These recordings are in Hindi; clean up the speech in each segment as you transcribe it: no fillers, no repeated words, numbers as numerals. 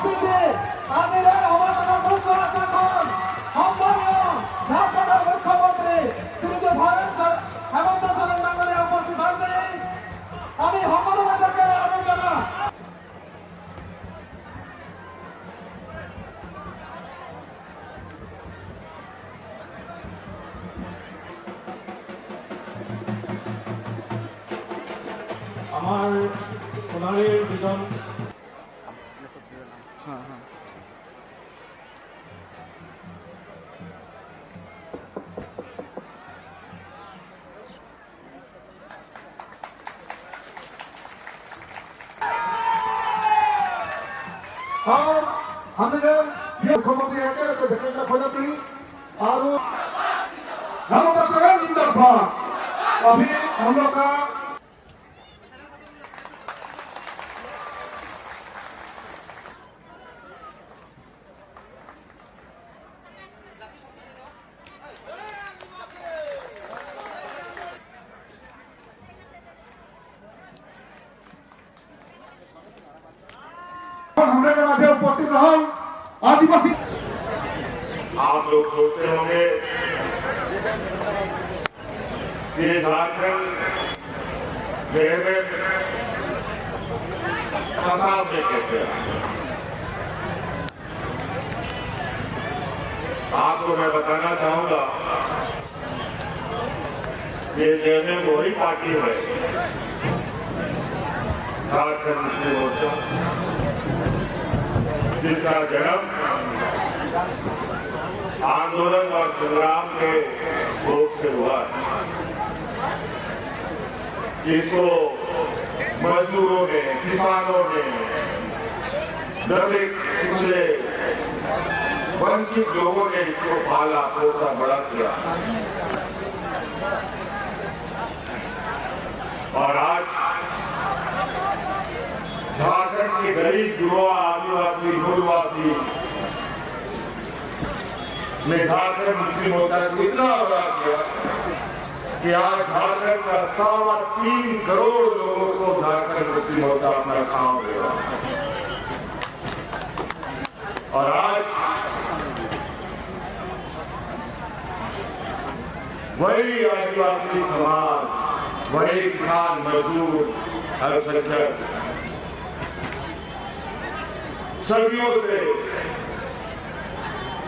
উপস্থিতি আমিরের অবদানের মুখ্য আকর্ষণ সম্মানীয় ঝাড়খণ্ডের মুখ্যমন্ত্রী শ্রীযুক্ত হেমন্ত সোরেন ডাঙ্গরিয়া উপস্থিত হয়েছে। আমি সকলকে অভিনন্দন। আমার সোনারের দুজন और हमने मुख्यमंत्री है तो देखने खोजा थी और अभी हम लोग का हमरे के माध्यम उपस्थित रहल आदिवासी। आप लोग सोचते होंगे कि झारखंड में फसाद में कैसे आपको मैं बताना चाहूंगा कि जेएमएम वही पार्टी है झारखंड मुक्ति मोर्चा जिसका जन्म आंदोलन और संग्राम के भोग से हुआ। इसको मजदूरों ने, किसानों ने, दलित, पिछले, वंचित लोगों ने इसको पाला पोसा बड़ा किया और आज झारखंड के गरीब युवा, आदिवासी, मूलवासी ने झारखंड मुक्ति मोर्चा को इतना बड़ा किया कि आज झारखंड का 3.25 करोड़ लोगों को झारखंड मुक्ति मोर्चा अपना काम दे रहा है। और आज वही आदिवासी समाज, वही किसान, मजदूर, अल्पसंख्यक सदियों से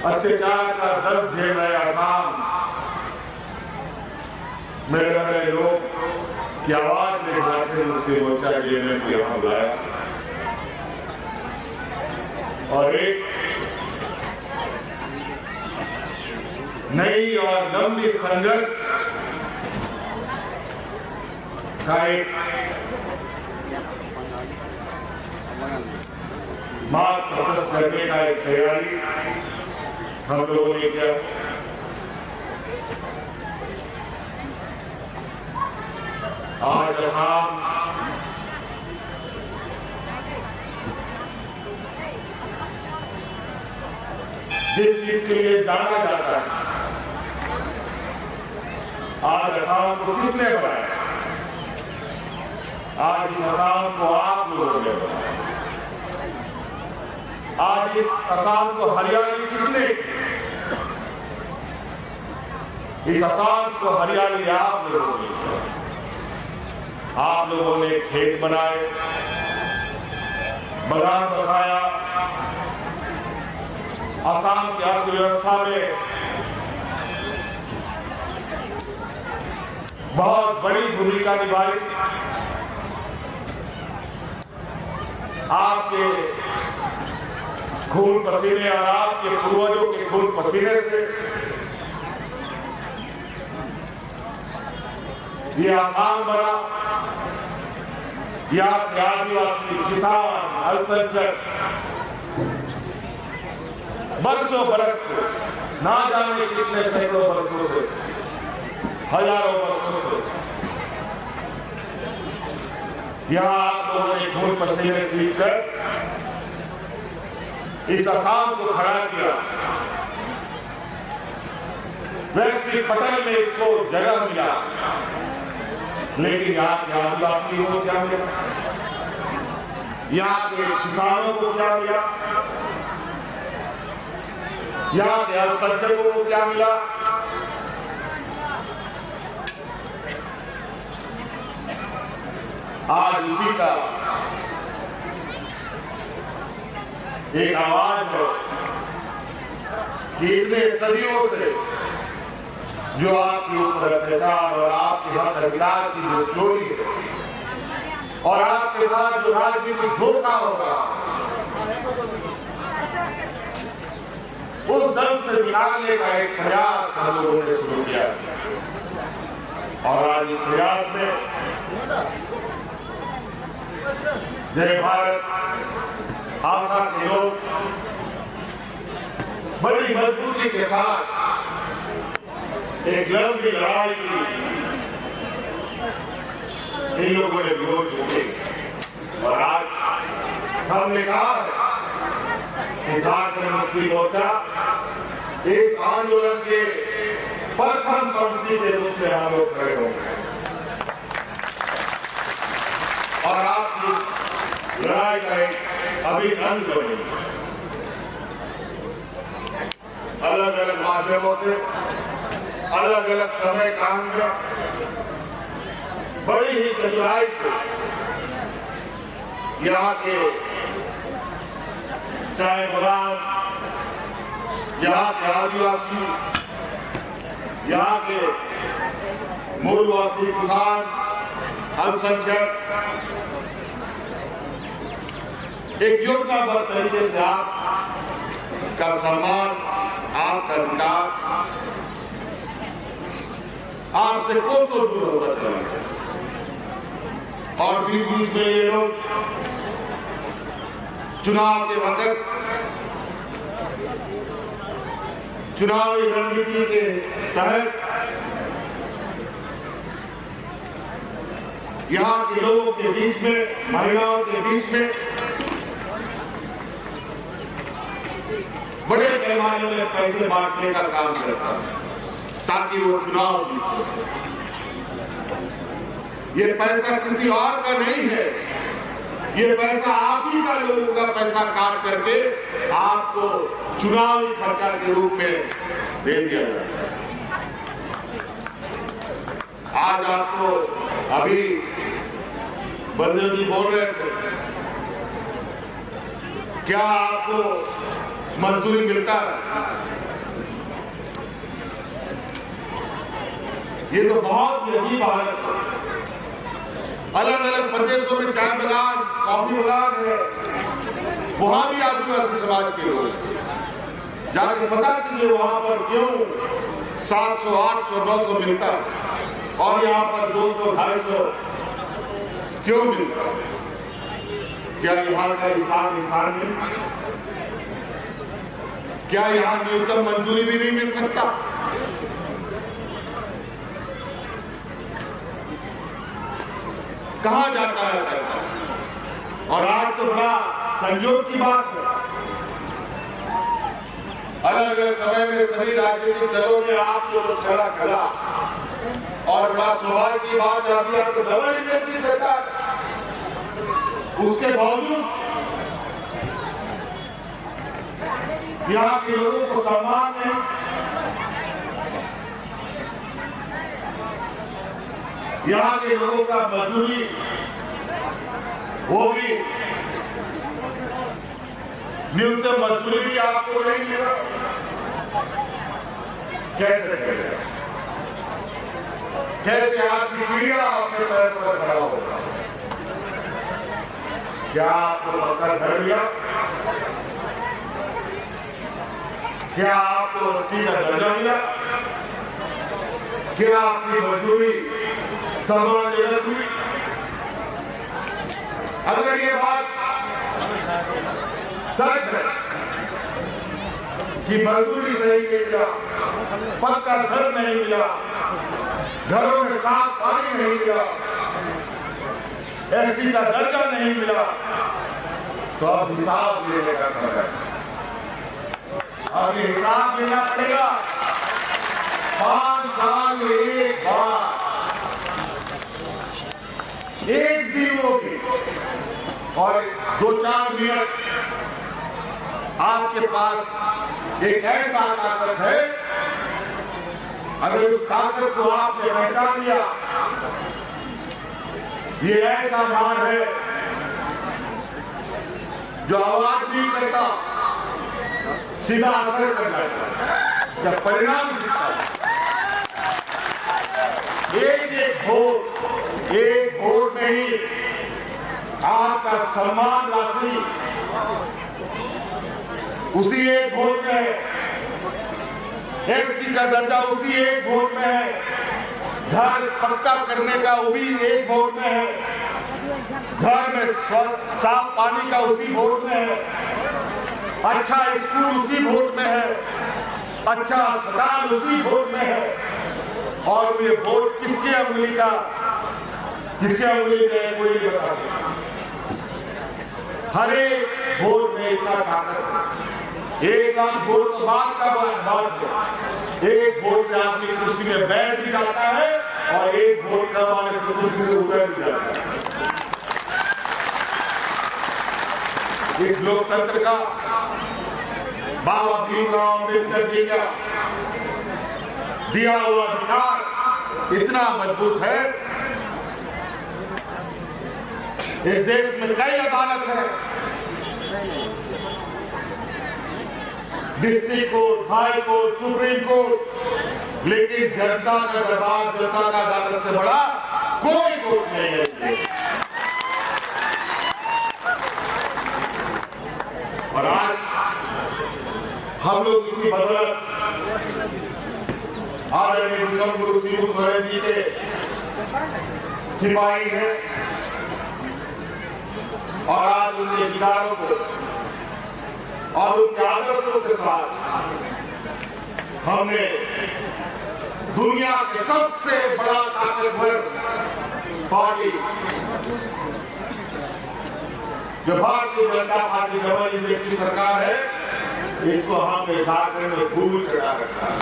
अत्याचार का दर्द झेल रहे आसाम में रह रहे लोग की आवाज में झारखंड मुक्ति मोर्चा जेएमएम को यहां बुलाया और एक नई और लंबी संघर्ष का एक मार्ग प्रशस्त करने का एक तैयारी हम लोगों ने किया। आज असम जिस चीज के लिए जाना जाता है, आज असम को किसने बनाया? आज इस असम को आप लोगों ने बनाया। आज इस असम को हरियाली किसने? इस असम को हरियाली आप लोगों ने। आप लोगों ने खेत बनाए, बागान बसाया, असम की अर्थव्यवस्था में बहुत बड़ी भूमिका निभाई। आपके खून पसीने और आपके पूर्वजों के खून पसीने से ये आसाम बना। या आदिवासी, किसान, अल्पसंख्यक बरसों बरस से, ना जाने कितने सैकड़ों वर्षों से, हजारों वर्षों से यहां आप लोगों ने खून पसीने सींचकर इस आसाम को खड़ा किया। वैश्विक पटल में इसको जगह मिला, लेकिन यहाँ के आदिवासी हो क्या मिला? यहाँ के किसानों को क्या मिला, यहाँ के अल्पसंख्यकों को क्या मिला, आज उसी का एक आवाज है कि इतने सदियों से जो आपके ऊपर अत्याचार और आपके हक अधिकार की जो चोरी है और आपके साथ जो राजनीतिक धोखा होगा, उस दल से निकालने का एक प्रयास हम लोगों ने शुरू किया और आज इस प्रयास में जय भारत आशा के लोग बड़ी मजबूती के साथ एक लंबी लड़ाई की इन लोगों ने विरोध की और आज हमने कहा है कि झारखंड मुक्ति मोर्चा इस आंदोलन के प्रथम पंक्ति के रूप में हम लोग खड़े होंगे और आपकी लड़ाई का एक अभिन्न अंग बनेगी। अलग अलग माध्यमों से अलग अलग समय काल में बड़ी ही चतुराई से यहाँ के चाय बागान, यहाँ के आदिवासी, यहाँ के मूलवासी किसान, अल्पसंख्यक एक योजनाबद्ध तरीके से आपका सम्मान, आपका अधिकार आपसे कोसों दूर होता चला और बीच बीच में ये लोग चुनाव के वक्त चुनावी रणनीति के तहत यहाँ के लोगों के बीच में, महिलाओं के बीच में बड़े पैमाने में पैसे बांटने का काम करता है ताकि वो चुनाव जीते। ये पैसा किसी और का नहीं है, ये पैसा आप ही का, लोगों का पैसा काट करके आपको चुनावी खर्चा के रूप में दे दिया जाता है। आज आपको अभी बंदर जी बोल रहे थे, क्या आपको मजदूरी मिलता है? ये तो बहुत ही अजीब हालत है। अलग अलग प्रदेशों में चाय बागान, कॉफी बागान है, वहां भी आदिवासी समाज के लोग जाके पता कीजिए वहां पर क्यों 700, 800, 900 मिलता है और यहाँ पर 200, 250 क्यों मिलता है? क्या यहाँ का इंसान नहीं? क्या यहाँ न्यूनतम मंजूरी भी नहीं मिल सकता? कहां जाता है पैसा? और आज तो बड़ा संयोग की बात है, अलग अलग समय में सभी राजनीतिक दलों ने आपको तो खड़ा खड़ा और बड़ा सौभाग्य की बात है, अभी आपको दवा नहीं देती सरकार, उसके बावजूद यहाँ के लोगों को सम्मान है। यहाँ के लोगों का मजदूरी वो भी न्यूनतम मजदूरी भी आपको नहीं मिला। कैसे करेगा? कैसे आपकी पीढ़ियां अपने पैर पर खड़ा होगा? क्या आपको पक्का घर मिला? क्या आपको रस्सी का दर्जा मिला? क्या आपकी मजदूरी सम्मानजनक हुई? अगर ये बात सच है कि मजदूरी सही नहीं मिला, पक्का घर नहीं मिला, घरों में साफ पानी नहीं मिला, एसटी का दर्जा नहीं मिला, तो अब हिसाब लेने का समय है। अब ये हिसाब लेना पड़ेगा। 5 साल में एक बार एक दिन होगी और 2-4 मिनट आपके पास एक ऐसा ताकत है, अगर उस ताकत को आपने पहचान लिया, ये ऐसा मान है जो आवाज नहीं करता, सीधा असर कर जाता है, जब परिणाम दिखता है। एक वोट नहीं, आपका सम्मान राशि उसी एक वोट में है, एसटी का दर्जा उसी एक वोट में है, घर पक्का करने का वो भी एक वोट में है, घर में साफ पानी का उसी वोट में है, अच्छा स्कूल उसी वोट में है, अच्छा अस्पताल उसी वोट में है। और ये वोट किसके उंगली का, किसके उंगली में कोई नहीं बता सकता। हर एक वोट में इतना ताकत है। एक आध वोट तो बात का बात है, एक वोट से आदमी कुर्सी में बैठ भी जाता है और एक वोट करवाने से कुर्सी से उतर भी जाता है। इस लोकतंत्र का बाबा भीमराव अम्बेडकर जी का दिया हुआ अधिकार इतना मजबूत है। इस देश में कई अदालत है, district court, high court, supreme court, लेकिन जनता का दरबार, जनता का अदालत से बड़ा कोई कोर्ट नहीं है। और आज हम लोग इसी बदौलत आदरणीय विश्वगुरु शिबू सोरेन जी के सिपाही हैं और आज उनके विचारों को और उनके आदर्शों के साथ हमने दुनिया के सबसे बड़ा ताकतवर पार्टी जो Bharatiya Janata party double engine की सरकार है, इसको हमने झारखंड में भूल चढ़ा रखा है।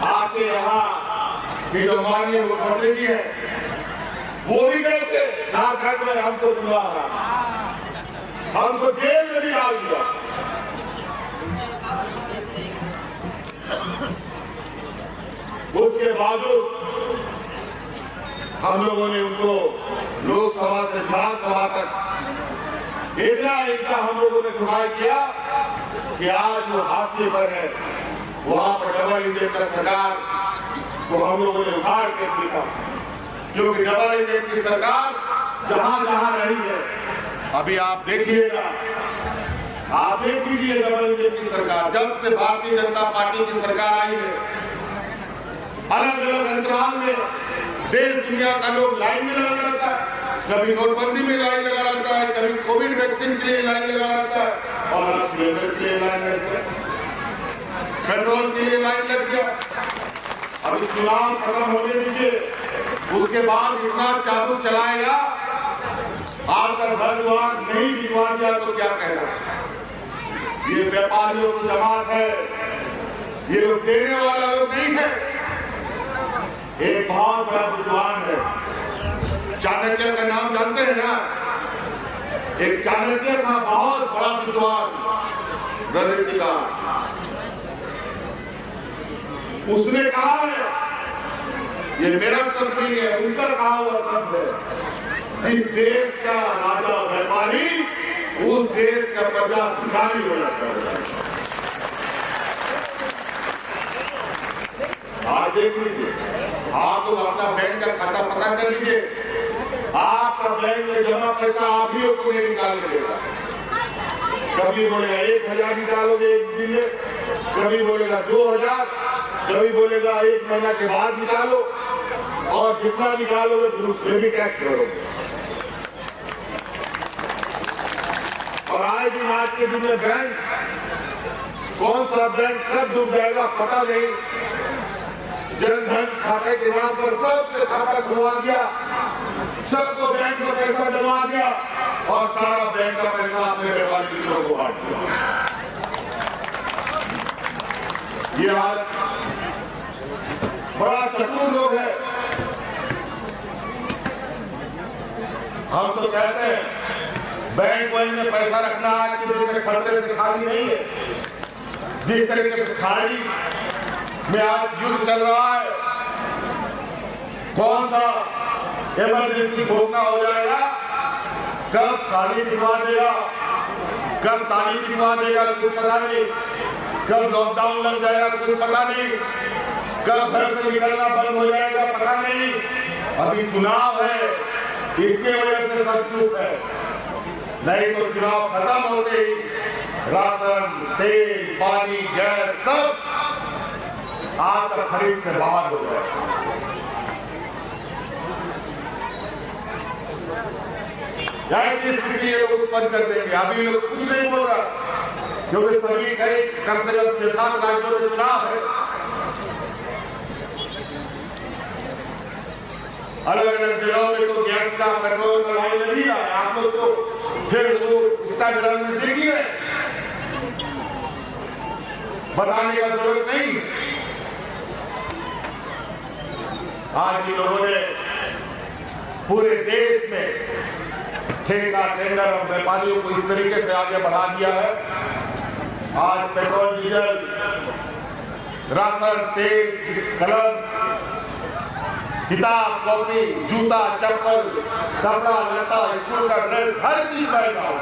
आपके यहाँ के जो माननीय मुख्यमंत्री जी है, वो भी गए थे झारखंड में, हमको बुला रहा, हमको जेल में भी डाल दिया। उसके बावजूद हम लोगों ने उनको लोकसभा से विधानसभा तक इतना हम लोगों ने ट्राई किया कि आज वो हाशिए पर है, वहां पर डबल इंजन का सरकार को हम लोगों ने उखाड़ के सीखा, क्योंकि डबल इंजन की सरकार जहां जहां रही है, अभी आप देखिएगा, आप देख लीजिए डबल इंजन की सरकार, जब से भारतीय जनता पार्टी की सरकार आई है, अलग अलग अंतराल में देश दुनिया का लोग लाइन में लगा रहता है, कभी नोटबंदी में लाइन लगा रहता है, कभी कोविड वैक्सीन के लिए लाइन लगा रहता है, और अब सिलेंडर के लिए लाइन लग गया, पेट्रोल के लिए लाइन लग गया। अब चुनाव खत्म होने दीजिए, उसके बाद इतना चाबुक चलाएगा, आपका घर द्वार नहीं बिकवा दिया तो क्या कहना। ये व्यापारियों की जमात है, ये लोग देने वाला लोग नहीं है। एक बहुत बड़ा विद्वान है, चाणक्य का नाम जानते हैं ना, एक चाणक्य था, बहुत बड़ा विद्वान रणनीतिकार, उसने कहा है, ये मेरा शब्द नहीं है, उनका कहा हुआ शब्द है, जिस देश का राजा व्यापारी, उस देश का प्रजा भिखारी हो जाता है। आज देख लीजिए, आप लोग अपना बैंक का खाता पता कर लीजिए, आपका बैंक में जमा पैसा आप ही को नहीं निकालने देगा। कभी बोलेगा 1000 निकालोगे एक दिन में, कभी बोलेगा 2000, कभी बोलेगा 1 महीना के बाद निकालो, और जितना निकालोगे फिर उसमें भी टैक्स करोगे। और आज के दिन में बैंक, कौन सा बैंक कब डूब जाएगा पता नहीं। जनधन खाते के नाम पर सबसे खाता खुलवा दिया, सबको बैंक में पैसा जमा दिया, और सारा बैंक का पैसा अपने व्यापारी मित्रों को बांट दिया। ये आज बड़ा चतुर लोग है, हम तो कहते हैं बैंक में पैसा रखना आज के दिन में खतरे से खाली नहीं है। जिस तरीके से खाड़ी में आज युद्ध चल रहा है, कौन सा इमरजेंसी घोषणा हो जाएगा, कब खाली टिकवा देगा, कब ताली टिकवा देगा कुछ पता नहीं, कब लॉकडाउन लग जाएगा कुछ पता नहीं, कब घर से निकलना बंद हो जाएगा पता नहीं। अभी चुनाव है, इसके वजह से सब चुप है, नहीं तो चुनाव खत्म होते ही राशन, तेल, पानी, गैस सब आज तक खरीद से बाहर हो जाए। ऐसी स्थिति ये लोग उत्पन्न कर देंगे। अभी लोग कुछ नहीं बोल रहा, क्योंकि सभी करीब कम से कम 6-7 राज्यों में चुनाव है, अलग अलग जगहों में तो गैस का, पेट्रोल का लाइन नहीं रहा है। आप लोग तो फिर वो इंस्टाग्राम में देखिए, बताने का जरूरत नहीं। आज इन लोगों ने पूरे देश में ठेका, टेंडर और व्यापारियों को इस तरीके से आगे बढ़ा दिया है। आज पेट्रोल, डीजल, राशन, तेल, कलम, किताब, कॉपी, जूता, चप्पल, कपड़ा, लता, स्कूल का ड्रेस, हर चीज महंगा हो।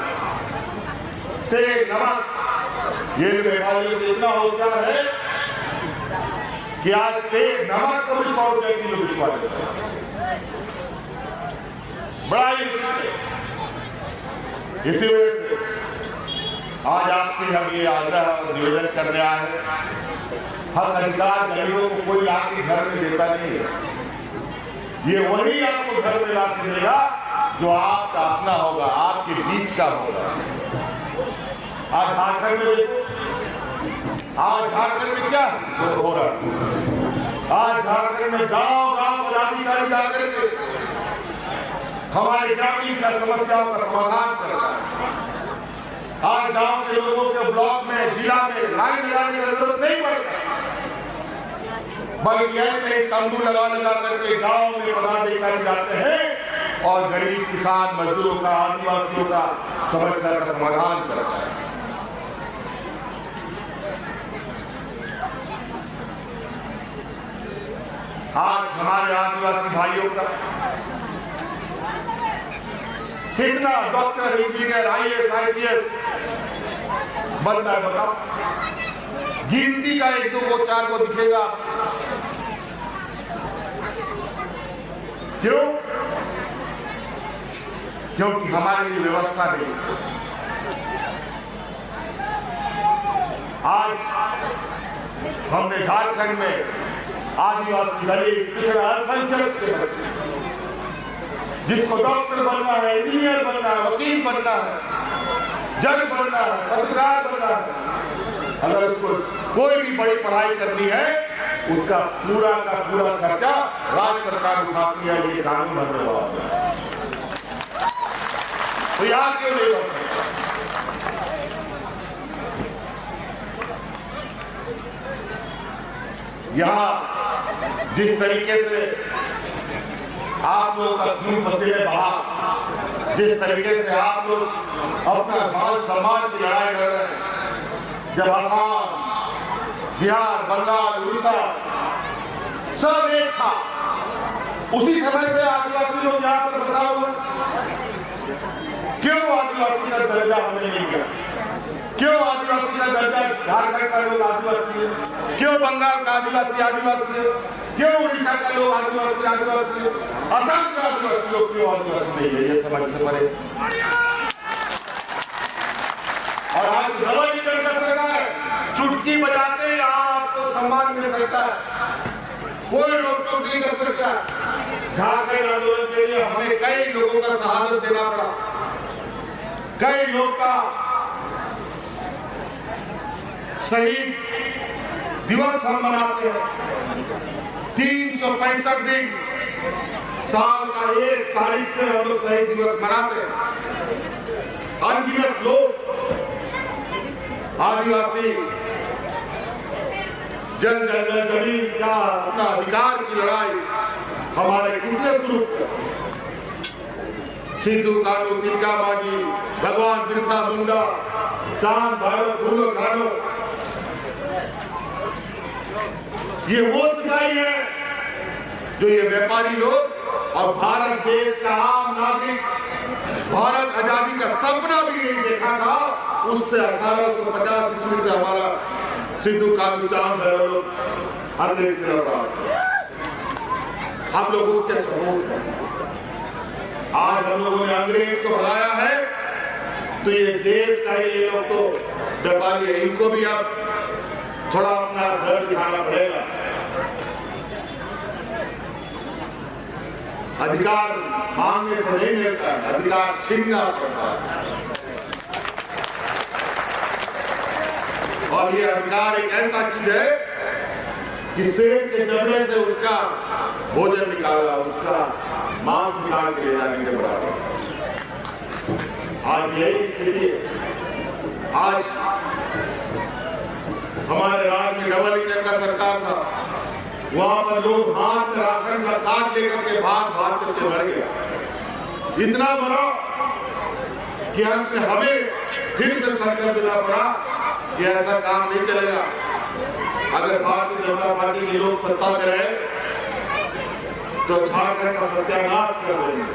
तेल, नमक, ये व्यापारियों को इतना हो गया है कि आज तेल, नमक को भी 100 रुपए किलो बिकवा देता है। बड़ा ही इसी वजह से आज आपसे हम ये आग्रह और निवेदन करने आए हैं, हर अधिकार गरीबों को कोई आपके घर में देता नहीं है। ये वही आपको घर में लाके देगा जो आपका अपना होगा, आपके बीच का होगा। आज झारखंड में देखो, आज झारखंड में क्या हो रहा है, आज झारखंड में गांव-गांव पदाधिकारी जाकर के हमारे ग्रामीण का समस्याओं का समाधान कर रहा है। आज गांव के लोगों के ब्लॉक में, जिला में लाइन लगाने की जरूरत नहीं पड़ता, बल्कि ऐसे तंबू लगा करके गांव में पदाधिकारी जाते हैं और गरीब किसान, मजदूरों का, आदिवासियों का समस्या का समाधान करता है। आज हमारे आदिवासी भाइयों का कितना डॉक्टर, इंजीनियर, IAS, IPS बनता है बताओ? गिनती का 1, 2 को 4 को दिखेगा। क्यों? क्योंकि हमारे लिए व्यवस्था नहीं। आज हमने झारखंड में आदिवासी, दलित, पिछड़ा, अल्पसंख्यक से बच्चे, जिसको डॉक्टर बनना है, इंजीनियर बनना है, वकील बनना है, जज बनना है, पत्रकार बनना है, अगर उसको कोई भी बड़ी पढ़ाई करनी है, उसका पूरा का पूरा खर्चा राज्य सरकार उठाती है। ये कानून बनने वाला है, तो यहां क्यों नहीं बन सकता? यहां जिस तरीके से आप लोग का खून पसीने बहा, जिस तरीके से आप लोग अपना मान सम्मान की लड़ाई लड़ रहे हैं, जब असम, बिहार, बंगाल, उड़ीसा सब एक था, उसी समय से आदिवासी लोग यहां पर बसा हुआ। क्यों आदिवासी का दर्जा हमें नहीं मिला? क्यों आदिवासी का दर्जा झारखंड का लोग आदिवासी है? क्यों बंगाल का आदिवासी आदिवासी है? क्यों उड़ीसा का लोग आदिवासी आदिवासी है? असम का आदिवासी लोग क्यों आदिवासी नहीं है? ये समझ पड़े। और आज गवर्नमेंट का सरकार चुटकी बजाते ही आपको सम्मान मिल सकता है, कोई रोक टोक नहीं कर सकता। झारखंड आंदोलन के लिए हमें कई लोगों का शहादत देना पड़ा, कई लोग का शहीद दिवस हम मनाते हैं। 365 दिन साल का 1 तारीख से हम लोग शहीद दिवस मनाते हैं। अनगिनत लोग आदिवासी जन गरीब का अपना अधिकार की लड़ाई हमारे किसने शुरू किया? सिद्धू कानू, तिलका मांझी, भगवान बिरसा मुंडा, चांद भाई, फूलो खानो, ये वो सिखाई है जो ये व्यापारी लोग और भारत देश का आम नागरिक भारत आजादी का सपना भी नहीं देखा था, उससे 1850 ईस्वी से हमारा सिद्धू कानू, चांद भैरव अंग्रेज से लड़ा, हम लोग उसके सबूत हैं। आज हम लोगों ने अंग्रेज को भगाया है, तो ये देश का ये लोग तो व्यापारी है, इनको भी अब थोड़ा अपना डर दिखाना पड़ेगा। अधिकार मांगने से नहीं मिलता है, अधिकार छीनना पड़ता है। और ये अधिकार एक ऐसा चीज है कि शेर के जबड़े से उसका भोजन निकाला, उसका मांस निकाल के ले जाने के बराबर। आज यही स्थिति है। आज हमारे राज्य में डबल इंजन का सरकार था, वहां पर लोग हाथ में राशन का कार्ड लेकर के भाग करके मर गया। इतना मरा कि अंत में हमें फिर से संकल्प लेना पड़ा कि ऐसा काम नहीं चलेगा। अगर भारतीय जनता पार्टी के लोग सत्ता में रहे तो झारखंड का सत्यानाश कर देंगे।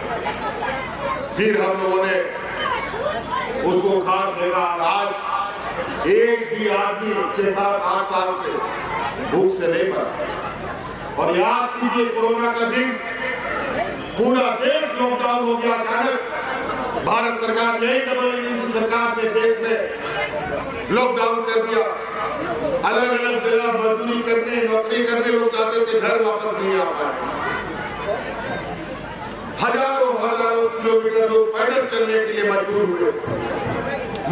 फिर हम लोगों ने उसको खाद देगा। आज एक भी आदमी 6, 7, 8 साल से भूख से नहीं मरा। और याद कीजिए, कोरोना का दिन पूरा देश लॉकडाउन हो गया। अचानक भारत सरकार, यही डबल इंजन की सरकार ने देश में लॉकडाउन कर दिया। अलग अलग जगह मजदूरी करने, नौकरी करने लोग जाते थे, घर वापस नहीं आ पाए। हजारों किलोमीटर लोग पैदल चलने के लिए मजबूर हुए।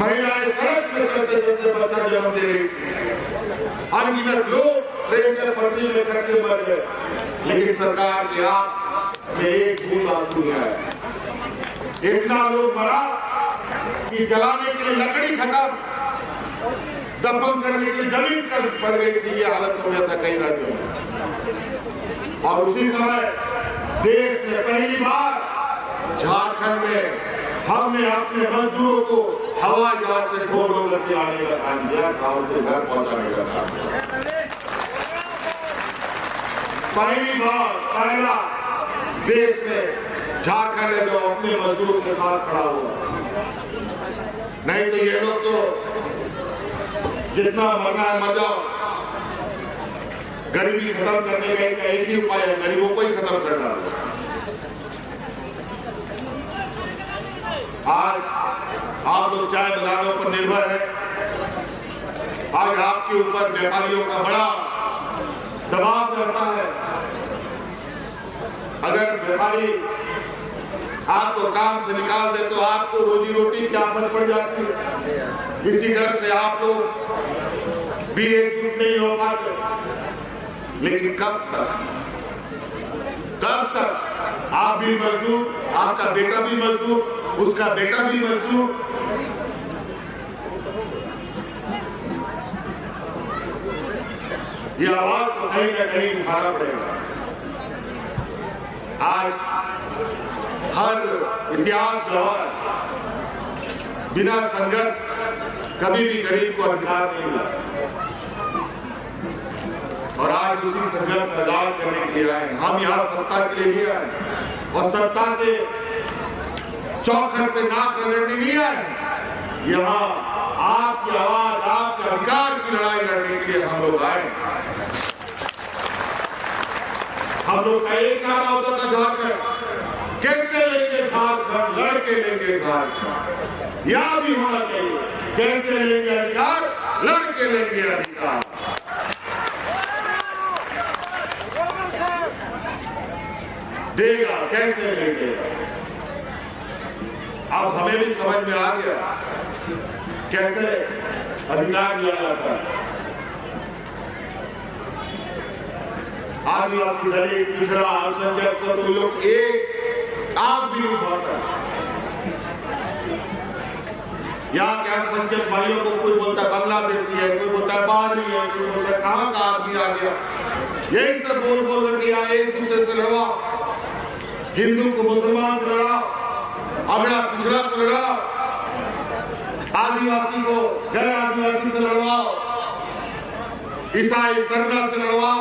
महिलाएं सड़क में चलते चलते बच्चा जन्म दे रही थी। अनगिनत लोग ट्रेन में पटरी में करके मर गए, लेकिन सरकार के हाथ में एक बूंद आंसू नहीं आया। इतना लोग मरा कि जलाने के लिए लकड़ी खत्म, दफन करने की जमीन पड़ गई थी। ये हालत हो गया था कई राज्यों में। और उसी समय देश में पहली बार झारखंड में हमने अपने मजदूरों को हवाई जहाज से ढोल करके आने का काम किया, गाँव के घर पहुंचाने का काम किया। पहली बार, पहला देश में झारखंड है जो अपने मजदूरों के साथ खड़ा हुआ। नहीं तो ये लोग तो जितना मरना है मर जाओ। गरीबी खत्म करने का एक ही उपाय है, गरीबों को ही खत्म करना। आज आप लोग चाय बागानों पर निर्भर है। आज आपके ऊपर व्यापारियों का बड़ा दबाव रहता है। अगर व्यापारी आपको काम से निकाल दे तो आपको रोजी रोटी की आफत पड़ जाती है। इसी डर से आप लोग भी एकजुट नहीं हो पाते। लेकिन कब तक आप भी मजदूर, आपका बेटा भी मजदूर, उसका बेटा भी मजदूर। ये आवाज तो कहीं ना कहीं उठाना पड़ेगा। आज हर इतिहास गवाह, बिना संघर्ष कभी भी गरीब को अधिकार नहीं मिला। और आज उसी संघर्ष का लाभ करने के लिए आए। हम यहाँ सत्ता के लिए नहीं आए और सत्ता के चौखट पे नाक रगड़ने नहीं आए। यहाँ आपकी आवाज, आपके अधिकार की लड़ाई लड़ने के लिए हम लोग आए। हम लोग का एक नारा होता था झारखंड कैसे लेंगे, झारखंड लड़के लेंगे झारखंड। यह भी होना चाहिए, कैसे लेंगे अधिकार, लड़के लेंगे अधिकार। देगा कैसे लेंगे। अब हमें भी समझ में आ गया कैसे अधिकार दिया जाता है। आदिवासी, दलित, पिछड़ा, अल्पसंख्यक को तो लोग एक आग भी नहीं उठाता। यहाँ के अल्पसंख्यक भाइयों को कोई बोलता है बांग्लादेशी है, कोई बोलता है बाहरी है, कोई बोलता है कहाँ का आदमी आ गया। यही सब बोल बोल करके यहाँ एक दूसरे से लड़वा, हिंदू को मुसलमान से लड़ा, अगड़ा पिछड़ा को लड़ाओ, आदिवासी को गैर आदिवासी से लड़वाओ, ईसाई सरना से लड़वाओ,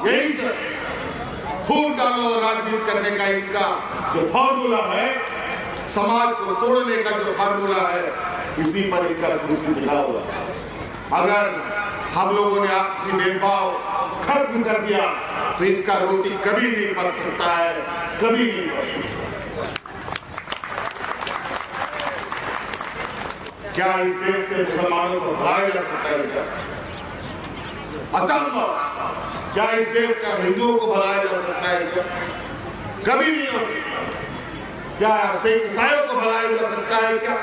यही से फूट डालो और राजनीति करने का इनका जो फॉर्मूला है, समाज को तोड़ने का जो फॉर्मूला है, इसी पर इनका कुछ लिखा हुआ। अगर हम लोगों ने आपसी भेदभाव खत्म कर दिया तो इसका रोटी कभी नहीं पक सकता है, कभी नहीं पक सकता। क्या इस देश से मुसलमानों को भगाया जा सकता है? क्या असंभव। क्या इस देश का हिंदुओं को भगाया जा सकता है? क्या कभी नहीं हो सकता। क्या सिख ईसाइयों को भगाया जा सकता है? क्या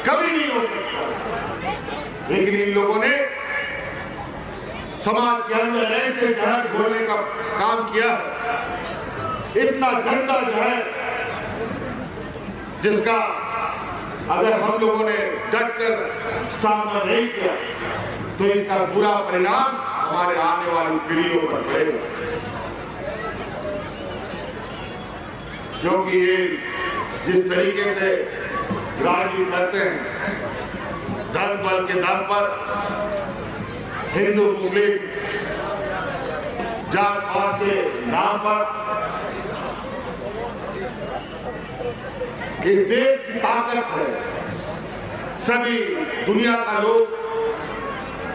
कभी नहीं हो सकता। लेकिन इन लोगों ने समाज के अंदर ऐसे जहर घोलने का काम किया है, इतना गंदा जहर, जिसका अगर हम लोगों ने डटकर सामना नहीं किया तो इसका बुरा परिणाम हमारे आने वाली पीढ़ियों पर पड़ेगा। क्योंकि ये जिस तरीके से राजनीति करते हैं, धर्म बल के दम पर, हिंदू मुस्लिम जात पात के नाम पर, इस देश की ताकत है। सभी दुनिया का लोग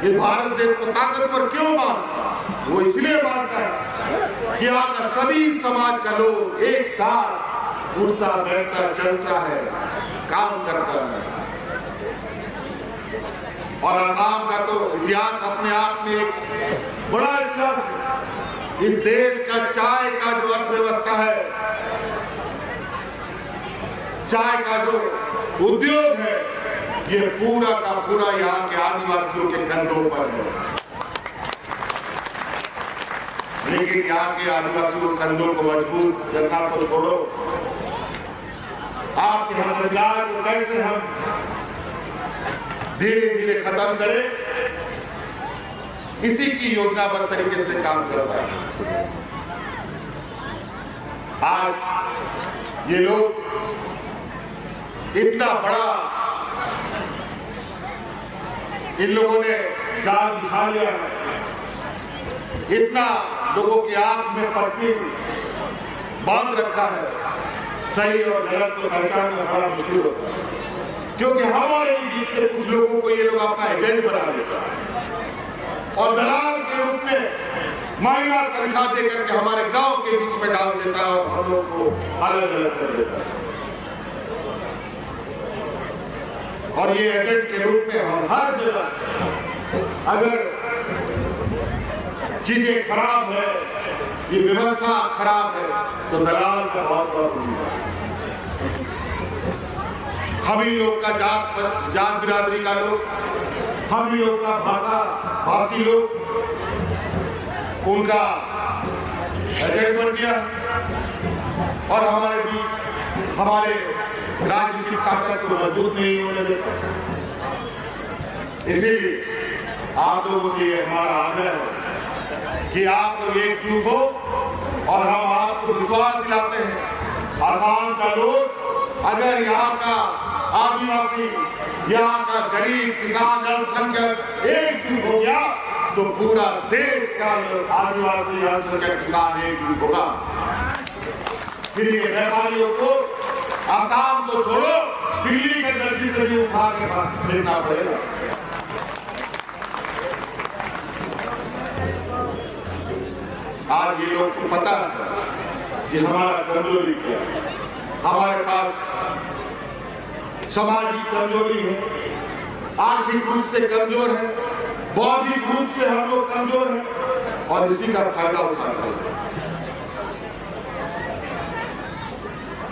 ये भारत देश को ताकतवर क्यों मानता है? वो इसलिए मानता है कि यहाँ का सभी समाज का लोग एक साथ उठता बैठता चलता है, काम करता है। और असम का तो इतिहास अपने आप में एक बड़ा इतिहास है। इस देश का चाय का जो अर्थव्यवस्था है, चाय का जो उद्योग है, ये पूरा का पूरा यहाँ के आदिवासियों के कंधों पर है। लेकिन यहाँ के आदिवासियों के कंधों को मजबूत करना तो छोड़ो, आपके हम रोजगार को कैसे हम धीरे धीरे खत्म करें, इसी की योजनाबद्ध तरीके से काम कर रहा है। आज ये लोग इतना बड़ा इन लोगों ने जाल बिछा लिया है, इतना लोगों की आंख में पट्टी बांध रखा है, सही और गलत को पहचानना बड़ा मुश्किल होता है। क्योंकि हमारे बीच से कुछ लोगों को ये लोग अपना एजेंट बना देता है और दलाल के रूप में महिला तनख्वाह दे करके हमारे गांव के बीच में डाल देता है और हम लोग को अलग अलग कर देता है। और ये एजेंट के रूप में हम हर जगह, अगर चीजें खराब है, ये व्यवस्था खराब है, तो दलाल का बहुत बड़ा भूमिका है। हम ही लोग का जात बिरादरी का लोग, हम ही लोग का भाषी लोग उनका एजेंट बन गया और हमारे बीच हमारे राजनीतिक ताकत को मजबूत नहीं होने देता। इसीलिए आप लोगों से ये हमारा आग्रह है कि आप लोग एकजुट हो और हम आपको विश्वास दिलाते हैं, असम का लोग अगर यहाँ का आदिवासी, यहाँ का गरीब किसान अल्पसंख्यक एकजुट हो गया तो पूरा देश का आदिवासी अल्पसंख्यक किसान एकजुट होगा। फिर ये व्यापारियों को आसाम को छोड़ो, दिल्ली के दर्जी से भी उठा के देखना पड़ेगा। आज ये लोग को पता है कि हमारा कमजोरी क्या है। हमारे पास सामाजिक कमजोरी है, आर्थिक रूप से कमजोर है, बौद्धिक रूप से हम लोग कमजोर हैं और इसी का फायदा उठाते हैं।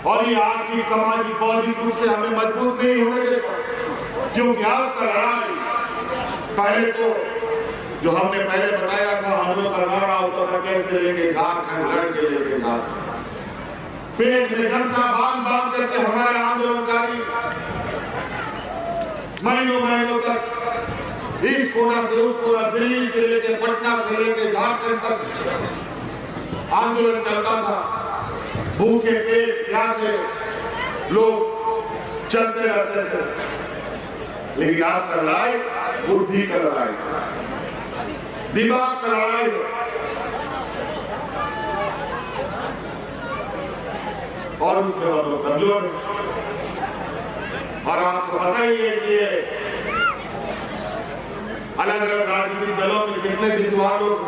और ये आर्थिक सामाजिक बौद्धिक रूप से हमें मजबूत नहीं होने देगा, क्योंकि आपका लड़ाई पहले तो जो हमने पहले बताया था, हम लोग का लड़ा होता था कैसे लेके झारखंड लड़के लेके झारखंड पेट में गमछा बांध करके हमारे आंदोलनकारी महीनों तक इस कोना से उस कोना, दिल्ली से लेके पटना से लेके झारखंड तक आंदोलन चलता था। भूखे पेट प्यासे लोग चलते रहते थे, लेकिन आपका लड़ाई बुद्धि का लड़ाई, दिमाग का लड़ाई। और उसमें हम लोग कमजोर हैं। और आपको पता ही है कि अलग अलग राजनीतिक दलों में कितने विद्वान लोग,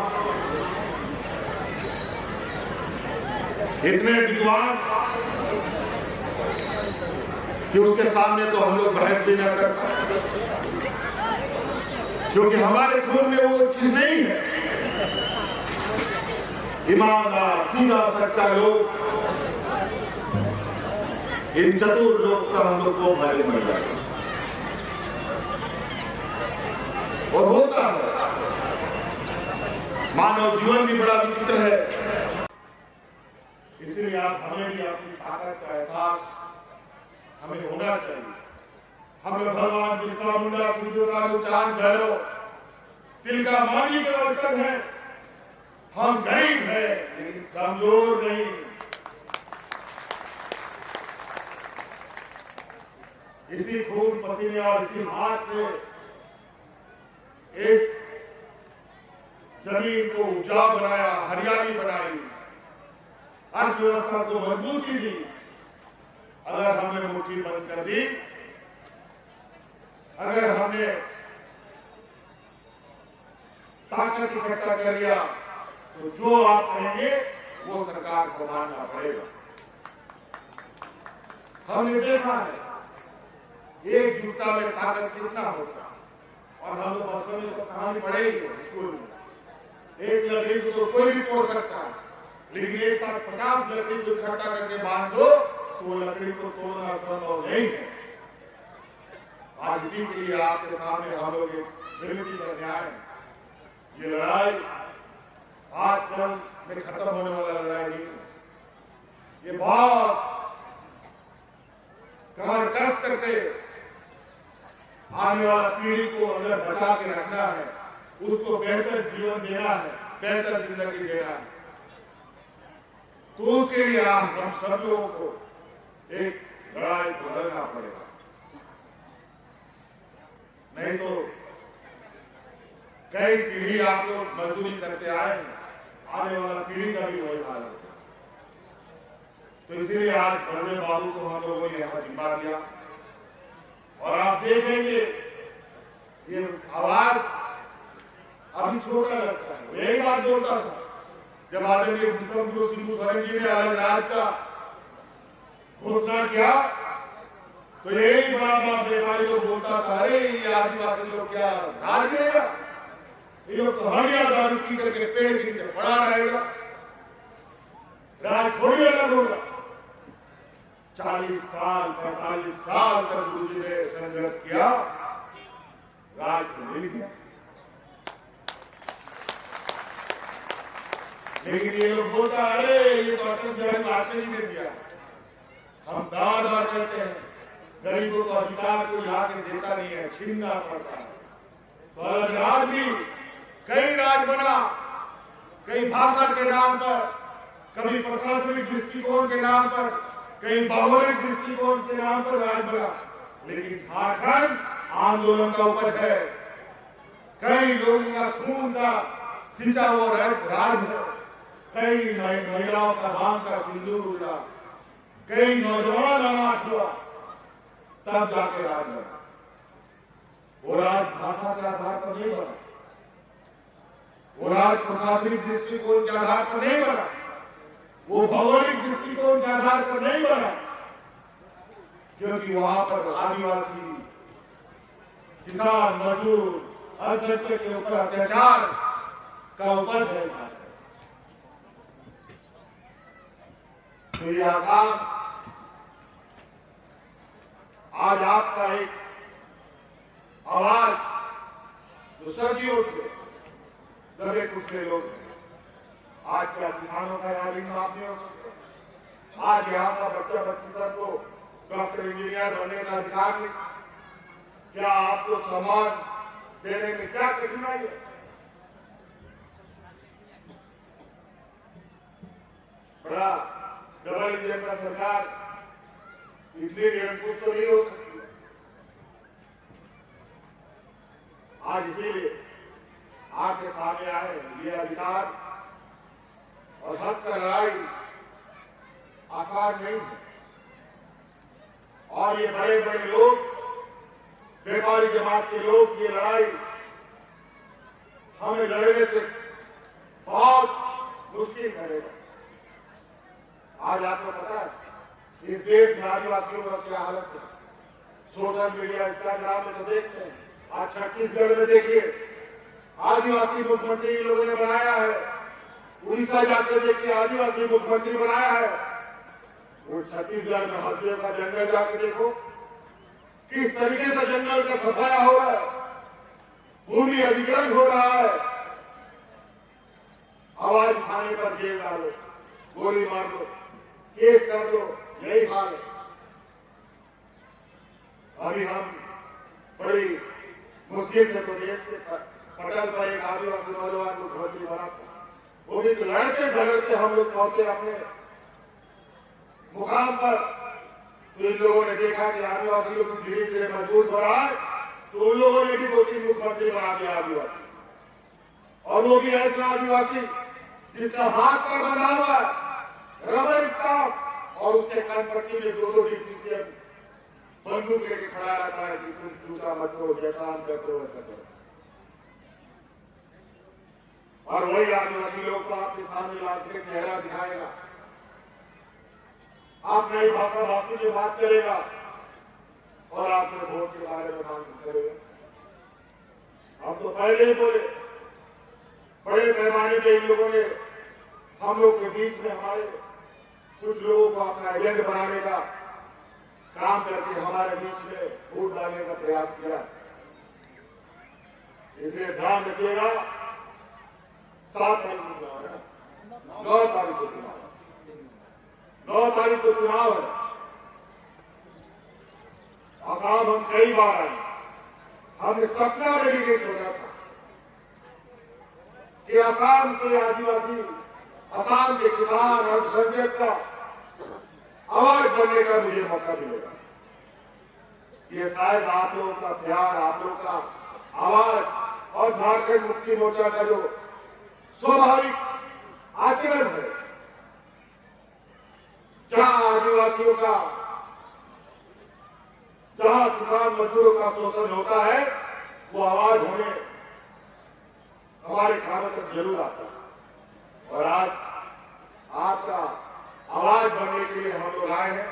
इतने विद्वान कि उसके सामने तो हम लोग बहस भी न कर पाए, क्योंकि हमारे खून में वो चीज नहीं है। ईमानदार, सीधा, सच्चा लोग, इन चतुर लोग का हम लोग को भारी मिल जाए। और होता है, मानव जीवन भी बड़ा विचित्र है। इसलिए आप हमें भी अपनी ताकत का एहसास हमें होना चाहिए। हमें भगवान बिरसा मुंडा, सूर्यकांत, चांद, भैरव, तिलका मांझी के वंशज हैं। हम गरीब हैं लेकिन कमजोर नहीं। इसी खून पसीने और इसी हाथ से इस जमीन को उपजाऊ बनाया, हरियाली बनाई, अर्थव्यवस्था को मजबूती दी। अगर हमने मुट्ठी बंद कर दी, अगर हमने ताकत इकट्ठा कर लिया, तो जो आप कहेंगे वो सरकार को मानना पड़ेगा। हमने देखा है एकजुटता में ताकत कितना होता है। और हम लोग बच्चों में तो कहानी पढ़ेंगे स्कूल में, एक लकड़ी को तो कोई भी तोड़ सकता है, लेकिन एक साथ 50 लकड़ी को इकट्ठा करके बांध दो तो वो लकड़ी को तोड़ना संभव नहीं है। आज इसी के लिए आपके सामने हम लोग विनती कर रहे हैं। ये लड़ाई आज कल में खत्म होने वाला लड़ाई नहीं है। ये बहुत कमर कस करके आने वाला पीढ़ी को अगर बचा के रखना है, उसको बेहतर जीवन देना है, बेहतर जिंदगी देना है, तो उसके लिए हम सब लोगों को एक लड़ाई को लड़ना पड़ेगा। नहीं तो कई पीढ़ी आप लोग मजदूरी करते आए, आने वाला पीढ़ी का भी वही हाल होगा। तो इसीलिए आज बड़े बाबू को हम लोगों ने यहां जिम्मा दिया। और आप देखेंगे ये आवाज अभी छोटा लगता है। यही बात बोलता था जब आदरणीय भूषण सिंह सोरेन जी ने अलग राज का घोषणा किया, तो यही बड़ा बाप व्यापारी लोग बोलता था, अरे ये आदिवासी लोग क्या राज देगा, ये लोग तो हरिया दारू पी करके पेड़ के नीचे पड़ा रहेगा, राज थोड़ी अलग होगा। 40 साल 45 साल तक गुरुजी ने संघर्ष किया, राज को मिल गया। लेकिन ये लोग बोलता, अरे ये तो अटल बिहारी वाजपेयी ने दिया। हम दाद बार कहते हैं, गरीबों को अधिकार को ला के देता नहीं है, छीनना पड़ता है। तो अलग राज भी कई राज बना, कई भाषा के नाम पर, कभी प्रशासनिक दृष्टिकोण के नाम पर, कई भौगोलिक दृष्टिकोण के नाम पर राज बना। लेकिन झारखंड आंदोलन का उपज है, कई लोगों का खून का सिंचा हुआ राज है, कई महिलाओं का भांग का सिंदूर उड़ा, कई नौजवान अनाथ हुआ, तब जाके राज बना। वो राज भाषा के आधार पर नहीं बना, वो राज प्रशासनिक दृष्टिकोण के आधार पर नहीं बना, वो भौगोलिक दृष्टिकोण के आधार पर नहीं बना, क्योंकि वहां पर आदिवासी, किसान, मजदूर, अल्पसंख्यक के ऊपर अत्याचार का उपज है। तो ये आसाम आज आपका एक आवाज जो सदियों से दबे कुचले लोग हैं, आज क्या किसानों का यहाँ ऋण माफ नहीं हो सकता? आज यहाँ का बच्चा बच्ची सबको डॉक्टर इंजीनियर बनने का अधिकार नहीं? क्या आपको सम्मान देने में क्या कठिनाई है? बड़ा डबल इंजन का सरकार इतनी निरंकुश तो नहीं हो सकती। आज इसीलिए आपके सामने आए, ये अधिकार और हक का लड़ाई आसान नहीं है। और ये बड़े बड़े लोग, व्यापारी जमात के लोग, ये लड़ाई हमें लड़ने से बहुत मुश्किल करेगा। आज आपको पता है इस देश में आदिवासियों का क्या हालत है। सोशल मीडिया, इंस्टाग्राम में तो देखते हैं। आज छत्तीसगढ़ में देखिए, आदिवासी मुख्यमंत्री इन लोगों ने बनाया है। उड़ीसा जाकर देखिए, आदिवासी मुख्यमंत्री बनाया है। वो छत्तीसगढ़ में हथियों का जंगल जाकर देखो, किस तरीके से जंगल का सफाया हो रहा है, भूमि अधिग्रहण हो रहा है। आवाज उठाने पर जेल डालो, गोली मार दो, केस कर दो, यही हाल है। अभी हम बड़ी मुश्किल से प्रदेश के पटल पर एक आदिवासी नौजवान मुख्यमंत्री बना था। वो भी लड़ते झगड़ते हम लोग पहुंचे अपने मुकाम पर। तो इन लोगों ने देखा कि आदिवासी लोग धीरे धीरे मजबूत हो रहा है, तो उन लोगों ने भी 2-3 मुख्यमंत्री बना दिया आदिवासी, और वो भी ऐसा आदिवासी जिसका हाथ पर बंधा हुआ है रबर स्टाफ, और उसके कानपट्टी में 2-2 डिप्टी सीएम बंदूक लेके खड़ा रहता है कि तुम टूटा मत करो, जैसा हम करते हो वैसा करो। और वही आदिवासी लोग को आपके सामने लाकर चेहरा दिखाएगा, आप नई भाषा भाषी से बात करेगा और आपसे वोट के बारे में मांग करेगा। हम तो पहले ही बोले, बड़े पैमाने पे इन लोगों ने हम लोग के बीच में हमारे कुछ लोगों को अपना एजेंट बनाने का काम करके हमारे बीच में वोट डालने का प्रयास किया। इसलिए ध्यान रखिएगा, 7 तारीख को चुनाव है, 9 तारीख को चुनाव, 9 तारीख को चुनाव है। आसाम हम कई बार आए, हमने सपना में भी नहीं सोचा था कि आसाम के आदिवासी, आसाम के किसान और संगठन का आवाज बनने का मुझे मौका मिलेगा। ये शायद आप लोगों का प्यार, आप लोगों का आवाज और झारखंड मुक्ति मोर्चा का जो स्वाभाविक आचरण है, जहां आदिवासियों का, जहां किसान मजदूरों का शोषण होता है, वो आवाज हमें हमारे कानों तक जरूर आता है। और आज आपका आवाज बनने के लिए हम लोग आए हैं,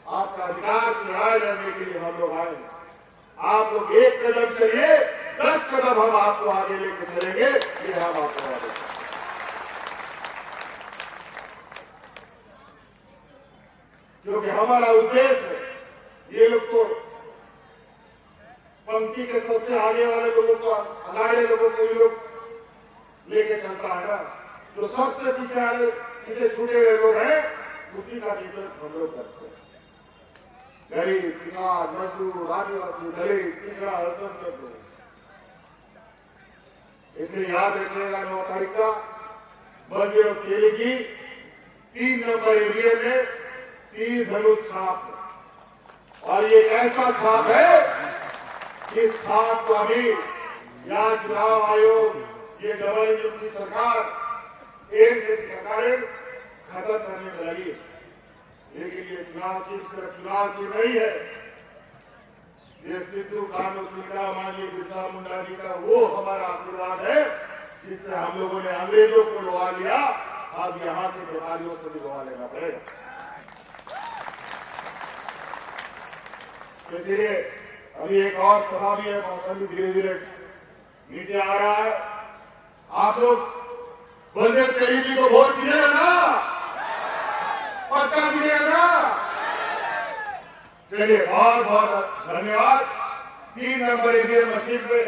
आपका अधिकार की लड़ाई लड़ने के लिए हम लोग आए हैं। आप लोग एक कदम चलिए, 10 कदम हम आपको आगे लेकर चलेंगे, ये हम आपको आगे। क्योंकि हमारा उद्देश्य है, ये लोग तो पंक्ति के सबसे आगे वाले लोगों को, अगाड़े लोगों को ये लोग लेके चलता है ना, जो सबसे पीछे छूटे हुए लोग हैं, उसी का ट्रीटमेंट हम लोग करते हैं। गरीब, किसान, मजदूर, आदिवासी, दलित, पिछड़ा, सब लोग। इसलिए याद रखिएगा, 9 तारीख का बंदे केले की 3 नंबर एरिया में 3 धनुष छाप है। और ये ऐसा छाप है कि छाप को अभी यहाँ चुनाव आयोग, ये डबल इंजन की सरकार एक कारण खत्म करने में लगी। लेकिन ये चुनाव की सिर्फ चुनाव की नहीं है, ये सिद्धू कानू पिंडा मांझी बिरसा मुंडा जी का वो हमारा आशीर्वाद है, जिससे हम लोगों ने अंग्रेजों को लुभा लिया, अब यहाँ के व्यापारियों से भी लुभा लेना पड़ेगा। इसलिए अभी एक और सभा भी है, मौसम भी धीरे धीरे नीचे आ रहा है। आप लोग बलदेव तेली जी को वोट दीजिएगा ना, पक्का दीजिएगा ना। चलिए, बहुत बहुत धन्यवाद। 3 नंबर एरिया मस्जिद में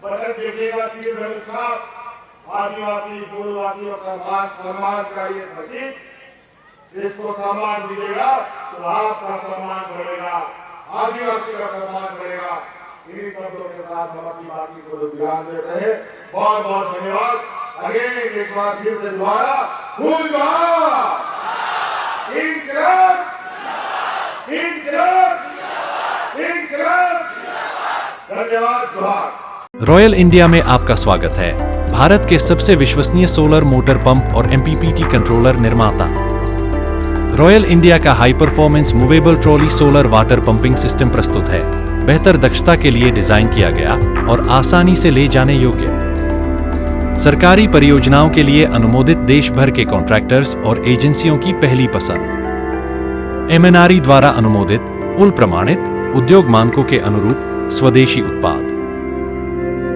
बटन देखिएगा, 3 धनुष छाप, आदिवासी पूर्ववासियों का मान सम्मान का ये प्रतीक। इसको सम्मान दीजिएगा तो आपका सम्मान बढ़ेगा, आदिवासी का सम्मान बढ़ेगा। इन्हीं शब्दों के साथ हम अपनी बातचीत को ध्यान देते हैं। बहुत बहुत धन्यवाद। अगेन एक बार फिर से दोबारा, इंकलाब नमस्कार, जोहार। रॉयल इंडिया में आपका स्वागत है। भारत के सबसे विश्वसनीय सोलर मोटर पंप और एमपीपीटी कंट्रोलर निर्माता रॉयल इंडिया का high performance movable trolley solar water pumping system प्रस्तुत है। बेहतर दक्षता के लिए डिजाइन किया गया और आसानी से ले जाने योग्य। सरकारी परियोजनाओं के लिए अनुमोदित देश भर के कॉन्ट्रैक्टर्स और एजेंसियों की पहली पसंद। एमएनआरई द्वारा अनुमोदित, उल प्रमाणित, उद्योग मानकों के अनुरूप स्वदेशी उत्पाद।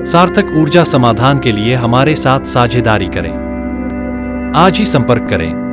सार्थक ऊर्जा समाधान के लिए हमारे साथ साझेदारी करें। आज ही संपर्क करें।